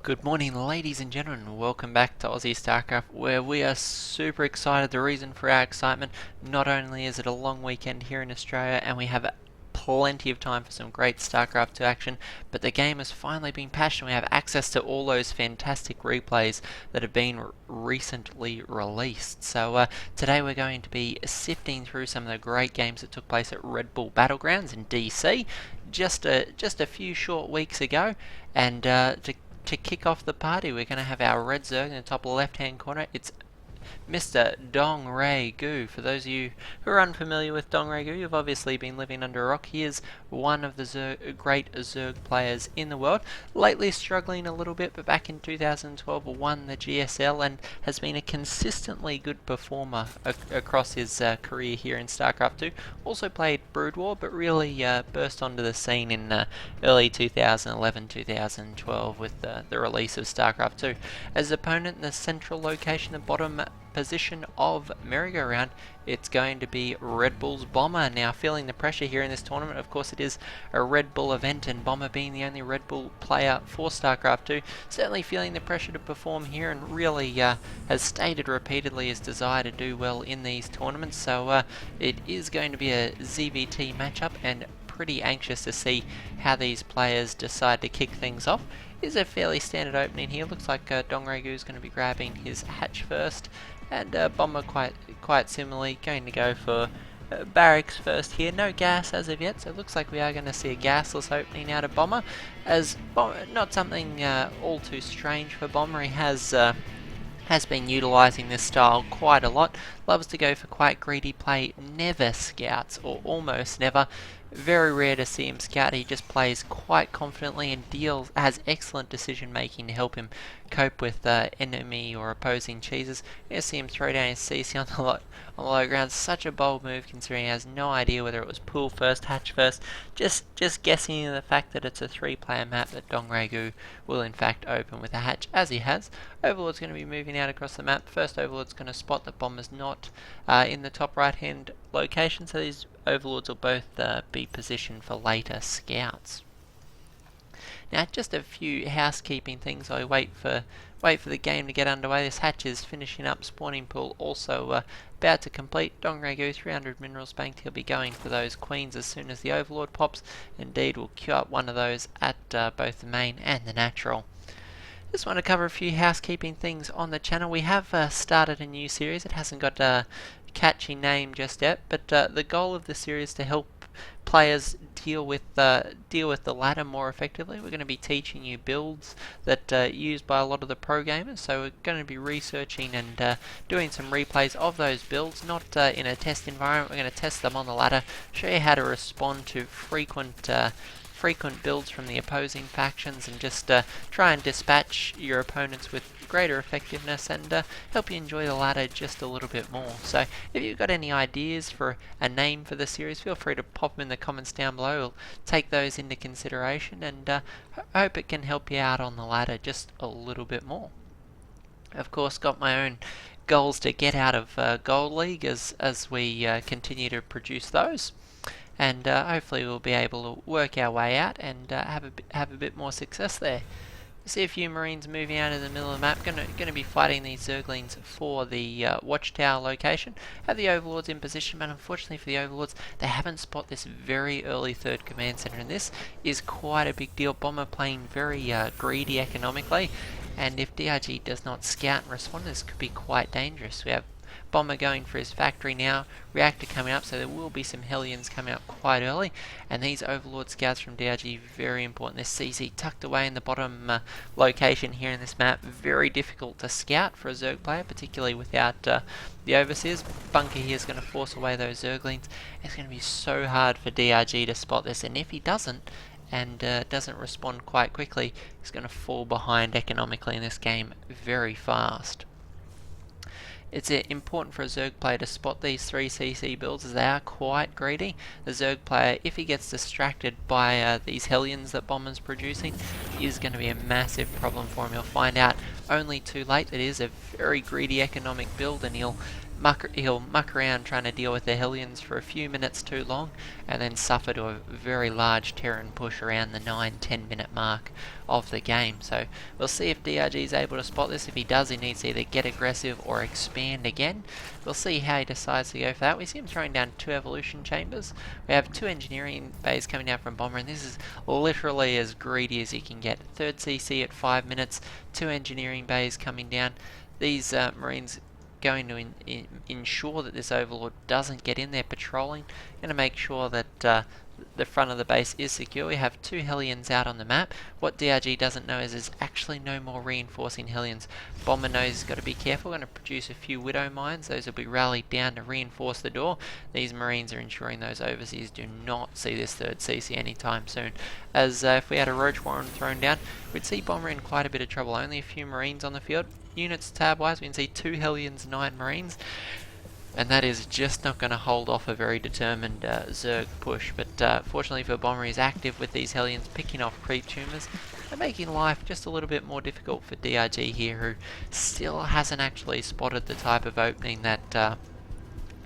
Good morning, ladies and gentlemen. Welcome back to Aussie Starcraft, where we are super excited. The reason for our excitement, not only is it a long weekend here in Australia and we have plenty of time for some great StarCraft 2 action, but the game has finally been patched and we have access to all those fantastic replays that have been recently released. So today we're going to be sifting through some of the great games that took place at Redbull Battlegrounds in DC just a few short weeks ago, and to kick off the party, we're going to have our red Zerg in the top left hand corner. It's Mr. Dong Ray Gu. For those of you who are unfamiliar with Dong Ray Gu, you've obviously been living under a rock. He is one of the great Zerg players in the world. Lately struggling a little bit, but back in 2012 won the GSL and has been a consistently good performer across his career here in StarCraft 2. Also played Brood War, but really burst onto the scene in early 2011-2012 with the release of StarCraft 2. As opponent in the central location, the bottom position of merry-go-round, it's going to be Red Bull's Bomber. Now feeling the pressure here in this tournament, of course it is a Red Bull event, and Bomber being the only Red Bull player for StarCraft 2, certainly feeling the pressure to perform here, and really has stated repeatedly his desire to do well in these tournaments. So it is going to be a ZvT matchup, and pretty anxious to see how these players decide to kick things off. Is a fairly standard opening here. Looks like Dong Ray Gu is going to be grabbing his hatch first, and Bomber quite similarly going to go for barracks first here. No gas as of yet, so it looks like we are going to see a gasless opening out of Bomber, as not something all too strange for Bomber. He has been utilising this style quite a lot. Loves to go for quite greedy play, never scouts, or almost never. Very rare to see him scout. He just plays quite confidently and has excellent decision making to help him cope with enemy or opposing cheeses. You're going to see him throw down his CC on the low ground. Such a bold move, considering he has no idea whether it was pool first, hatch first. Just guessing the fact that it's a 3-player map that Dong Ray Gu will in fact open with a hatch, as he has. Overlord's going to be moving out across the map. First Overlord's going to spot that Bomber's not in the top right hand location, so these Overlords will both be positioned for later scouts. Now, just a few housekeeping things while we wait for the game to get underway. This hatch is finishing up. Spawning pool also about to complete. Dong Ray Gu 300 minerals banked. He'll be going for those queens as soon as the Overlord pops. Indeed, we'll queue up one of those at both the main and the natural. Just want to cover a few housekeeping things on the channel. We have started a new series. It hasn't got a catchy name just yet, but the goal of the series is to help players deal with the ladder more effectively. We're going to be teaching you builds that are used by a lot of the pro gamers, so we're going to be researching and doing some replays of those builds, not in a test environment. We're going to test them on the ladder, show you how to respond to frequent builds from the opposing factions, and just try and dispatch your opponents with greater effectiveness and help you enjoy the ladder just a little bit more. So if you've got any ideas for a name for the series, feel free to pop them in the comments down below. We'll take those into consideration, and hope it can help you out on the ladder just a little bit more. Of course, got my own goals to get out of Gold League as we continue to produce those. And hopefully we'll be able to work our way out and have a bit more success there. See a few Marines moving out in the middle of the map. Going to be fighting these Zerglings for the watchtower location. Have the Overlords in position, but unfortunately for the Overlords, they haven't spotted this very early third command center, and this is quite a big deal. Bomber playing very greedy economically, and if DRG does not scout and respond, this could be quite dangerous. We have Bomber going for his factory now, reactor coming up, so there will be some Hellions coming up quite early, and these Overlord scouts from DRG, very important. This CC tucked away in the bottom location here in this map, very difficult to scout for a Zerg player, particularly without the Overseers. Bunker here is going to force away those Zerglings. It's going to be so hard for DRG to spot this, and if he doesn't, and doesn't respond quite quickly, he's going to fall behind economically in this game very fast. It's important for a Zerg player to spot these 3cc builds, as they are quite greedy. The Zerg player, if he gets distracted by these Hellions that Bomber's producing, is going to be a massive problem for him. He'll find out only too late that it is a very greedy economic build, and he'll he'll muck around trying to deal with the Hellions for a few minutes too long, and then suffer to a very large Terran push around the 9-10 minute mark of the game. So we'll see if DRG is able to spot this. If he does, he needs to either get aggressive or expand again. We'll see how he decides to go for that. We see him throwing down 2 evolution chambers. We have 2 engineering bays coming down from Bomber, and this is literally as greedy as he can get. 3rd CC at 5 minutes, 2 engineering bays coming down. These Marines going to ensure that this Overlord doesn't get in there patrolling. Going to make sure that the front of the base is secure. We have 2 Hellions out on the map. What DRG doesn't know is there's actually no more reinforcing Hellions. Bomber knows he's got to be careful. Going to produce a few Widow Mines. Those will be rallied down to reinforce the door. These Marines are ensuring those Overseers do not see this 3rd CC anytime soon. As if we had a Roach Warren thrown down, we'd see Bomber in quite a bit of trouble. Only a few Marines on the field. Units tab-wise, we can see 2 Hellions, 9 Marines, and that is just not going to hold off a very determined Zerg push. But fortunately for Bomber, he's active with these Hellions, picking off creep tumors and making life just a little bit more difficult for DRG here, who still hasn't actually spotted the type of opening that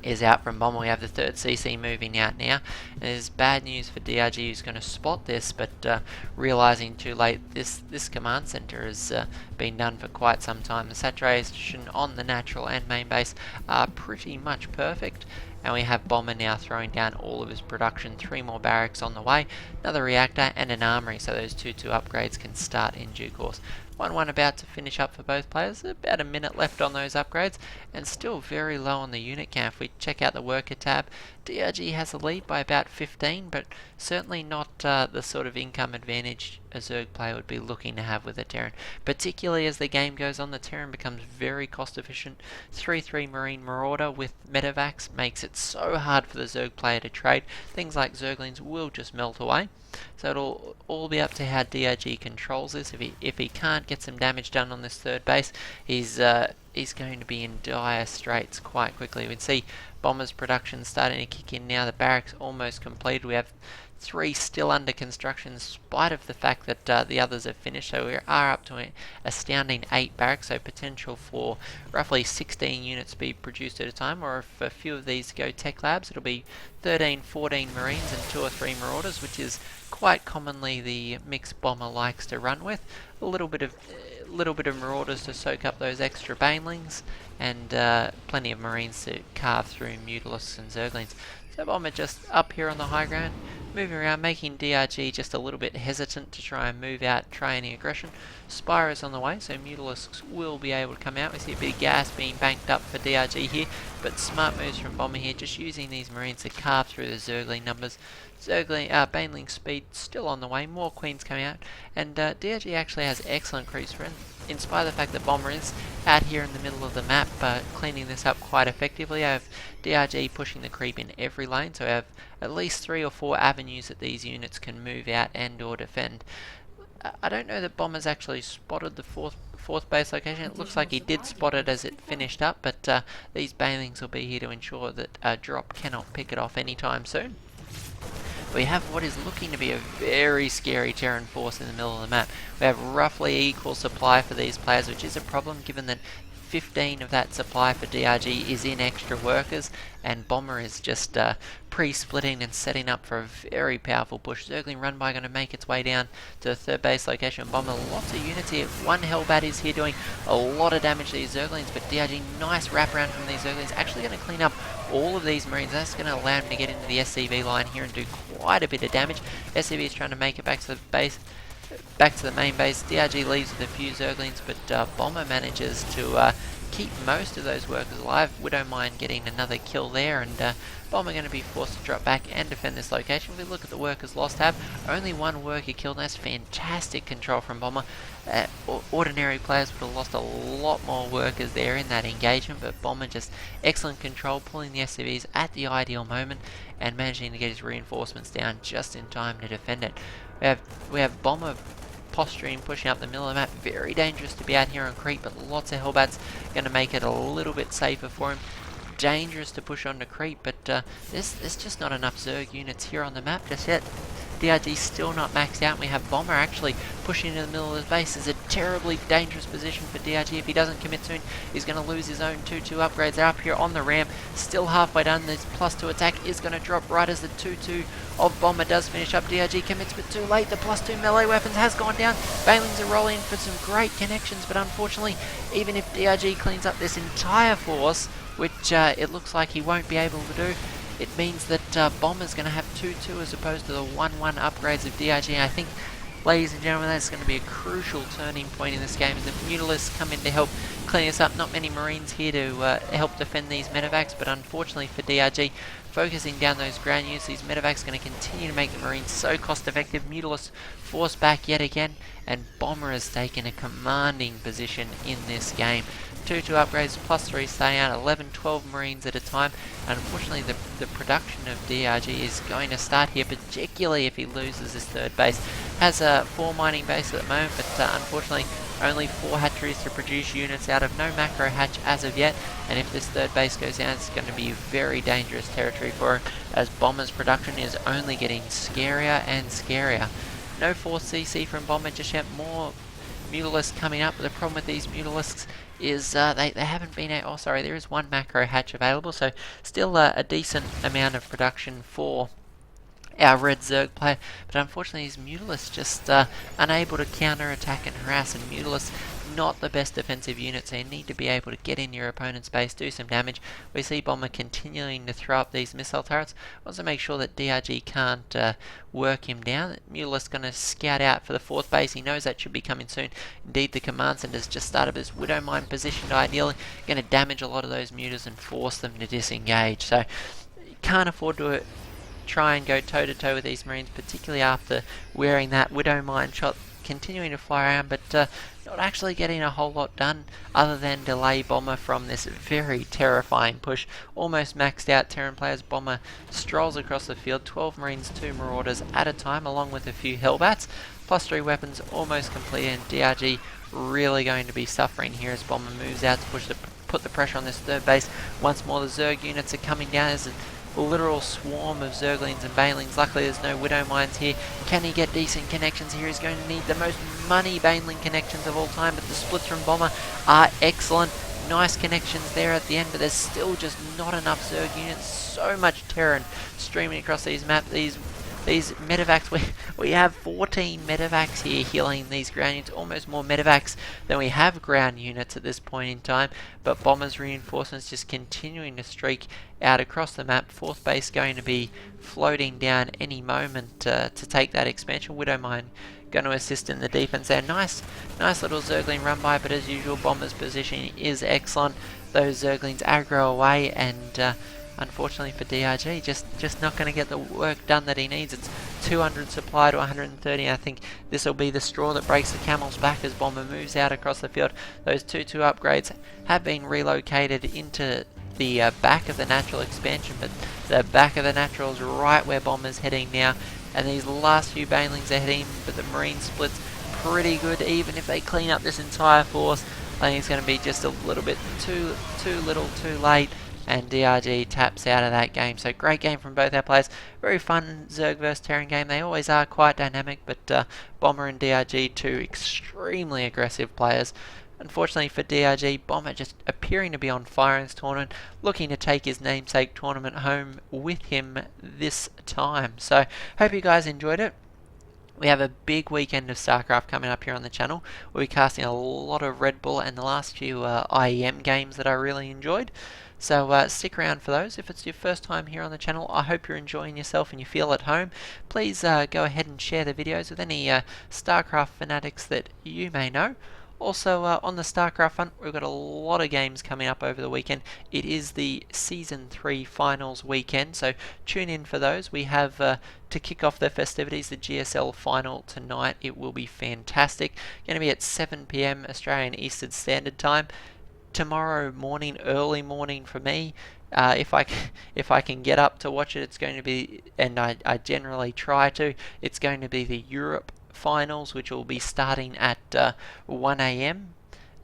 is out from Bomber. We have the 3rd CC moving out now, and there's bad news for DRG, who's going to spot this, but realizing too late this command center has been done for quite some time. The saturation on the natural and main base are pretty much perfect, and we have Bomber now throwing down all of his production. 3 more barracks on the way, another reactor and an armory, so those 2-2 upgrades can start in due course. 1-1 about to finish up for both players. About a minute left on those upgrades, and still very low on the unit count. If we check out the worker tab, DRG has a lead by about 15, but certainly not the sort of income advantage a Zerg player would be looking to have with a Terran. Particularly as the game goes on, the Terran becomes very cost efficient. 3-3 Marine Marauder with Medivacs makes it so hard for the Zerg player to trade. Things like Zerglings will just melt away. So it'll all be up to how DRG controls this. If he can't get some damage done on this 3rd base, he's going to be in dire straits quite quickly. We can see Bomber's production starting to kick in now. The barracks almost completed. We have 3 still under construction, in spite of the fact that the others have finished. So we are up to an astounding 8 barracks, so potential for roughly 16 units to be produced at a time, or if a few of these go tech labs, it'll be 13, 14 Marines and 2 or 3 Marauders, which is quite commonly the mix Bomber likes to run with. A little bit of Marauders to soak up those extra Banelings, and plenty of Marines to carve through Mutalisks and Zerglings. So Bomber just up here on the high ground, moving around, making DRG just a little bit hesitant to try and move out, try any aggression. Spyro's on the way, so Mutalisks will be able to come out. We see a bit of gas being banked up for DRG here, but smart moves from Bomber here, just using these Marines to carve through the Zergling numbers. Baneling speed still on the way, more Queens coming out, and DRG actually has excellent creep spread, in spite of the fact that Bomber is out here in the middle of the map, cleaning this up quite effectively. I have DRG pushing the creep in every lane, so I have at least 3 or 4 avenues that these units can move out and or defend. I don't know that Bomber's actually spotted the fourth base location. It looks like he did spot it as it finished up, but these Banelings will be here to ensure that a drop cannot pick it off anytime soon. We have what is looking to be a very scary Terran force in the middle of the map. We have roughly equal supply for these players, which is a problem given that 15 of that supply for DRG is in extra workers, and Bomber is just pre-splitting and setting up for a very powerful push. Zergling run by going to make its way down to the 3rd base location. Bomber, lots of units here. 1 Hellbat is here doing a lot of damage to these Zerglings, but DRG, nice wraparound from these Zerglings, actually going to clean up all of these Marines. That's going to allow him to get into the SCV line here and do quite a bit of damage. SCV is trying to make it back to the base, back to the main base. DRG leaves with a few Zerglings, but Bomber manages to keep most of those workers alive. Widowmine getting another kill there, and Bomber going to be forced to drop back and defend this location. If we look at the workers lost tab, only 1 worker killed. That's fantastic control from Bomber. Ordinary players would have lost a lot more workers there in that engagement, but Bomber just excellent control, pulling the SCVs at the ideal moment and managing to get his reinforcements down just in time to defend it. We have Bomber posturing, pushing up the middle of the map. Very dangerous to be out here on creep, but lots of Hellbats going to make it a little bit safer for him. Dangerous to push onto creep, but there's just not enough Zerg units here on the map just yet. DRG still not maxed out. We have Bomber actually pushing into the middle of the base. It's a terribly dangerous position for DRG. If he doesn't commit soon, he's going to lose his own 2-2 upgrades. They're up here on the ramp, still halfway done. This +2 attack is going to drop right as the 2-2 of Bomber does finish up. DRG commits, but too late. The +2 melee weapons has gone down. Banelings are rolling for some great connections, but unfortunately, even if DRG cleans up this entire force, which it looks like he won't be able to do, it means that Bomber's going to have 2-2 as opposed to the 1-1 upgrades of DRG. I think, ladies and gentlemen, that's going to be a crucial turning point in this game as the Mutalisks come in to help clean us up. Not many Marines here to help defend these medevacs, but unfortunately for DRG, focusing down those ground units, these medevacs are going to continue to make the Marines so cost effective. Mutalisks forced back yet again, and Bomber has taken a commanding position in this game. 2-2 upgrades, +3 staying out, 11-12 Marines at a time. Unfortunately, the production of DRG is going to start here, particularly if he loses his third base. Has a 4 mining base at the moment, but unfortunately only 4 hatcheries to produce units out of, no macro hatch as of yet, and if this third base goes down, it's going to be very dangerous territory for him, as Bomber's production is only getting scarier and scarier. No 4th CC from Bomber just yet. More Mutalisks coming up, but the problem with these Mutalisks is they haven't been oh sorry, there is 1 macro hatch available, so still a decent amount of production for our red Zerg player, but unfortunately these Mutalisks just unable to counter-attack and harass, and Mutalisks not the best defensive units, so you need to be able to get in your opponent's base, do some damage. We see Bomber continuing to throw up these missile turrets. Wants to make sure that DRG can't work him down. Mutalisk's going to scout out for the 4th base. He knows that should be coming soon. Indeed, the command center's just started his Widow Mine positioned ideally. Going to damage a lot of those mutas and force them to disengage. So, you can't afford to try and go toe-to-toe with these Marines, particularly after wearing that Widow Mine shot, continuing to fly around, but not actually getting a whole lot done other than delay Bomber from this very terrifying push. Almost maxed out Terran players. Bomber strolls across the field, 12 Marines, 2 Marauders at a time, along with a few Hellbats. +3 weapons almost complete, and DRG really going to be suffering here as Bomber moves out to put the pressure on this third base. Once more the Zerg units are coming down. There's a literal swarm of Zerglings and Banelings. Luckily there's no Widow Mines here. Can he get decent connections here? He's going to need the most money Baneling connections of all time, but the splits from Bomber are excellent. Nice connections there at the end, but there's still just not enough Zerg units. So much Terran streaming across these maps. These medevacs, we have 14 medevacs here healing these ground units, almost more medevacs than we have ground units at this point in time, but Bomber's reinforcements just continuing to streak out across the map. 4th base going to be floating down any moment to take that expansion. Widow Mine going to assist in the defense there. Nice little Zergling run by, but as usual Bomber's position is excellent. Those Zerglings aggro away, and unfortunately for DRG, just not going to get the work done that he needs. It's 200 supply to 130. I think this will be the straw that breaks the camel's back as Bomber moves out across the field. Those 2-2 upgrades have been relocated into the back of the natural expansion, but the back of the natural is right where Bomber's heading now, and these last few Banelings are heading, but the Marine split's pretty good. Even if they clean up this entire force, I think it's going to be just a little bit too little too late, and DRG taps out of that game. So great game from both our players. Very fun Zerg vs Terran game. They always are quite dynamic, but Bomber and DRG, 2 extremely aggressive players. Unfortunately for DRG, Bomber just appearing to be on fire in this tournament, looking to take his namesake tournament home with him this time. So hope you guys enjoyed it. We have a big weekend of Starcraft coming up here on the channel. We'll be casting a lot of Red Bull and the last few IEM games that I really enjoyed. So stick around for those. If it's your first time here on the channel, I hope you're enjoying yourself and you feel at home. Please go ahead and share the videos with any Starcraft fanatics that you may know. Also, on the Starcraft front, we've got a lot of games coming up over the weekend. It is the Season 3 Finals weekend, so tune in for those. We have, to kick off the festivities, the GSL Final tonight. It will be fantastic. Going to be at 7 PM Australian Eastern Standard Time. Tomorrow morning, early morning for me, if I can get up to watch it, it's going to be, and I generally try to, it's going to be the Europe Finals, which will be starting at 1 AM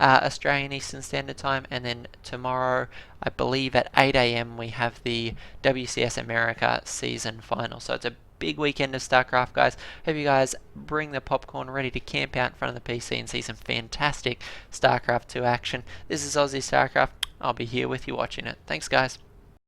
Australian Eastern Standard Time, and then tomorrow, I believe at 8 AM we have the WCS America Season Final. So it's a big weekend of StarCraft, guys. Hope you guys bring the popcorn ready to camp out in front of the PC and see some fantastic StarCraft 2 action. This is Aussie StarCraft. I'll be here with you watching it. Thanks, guys.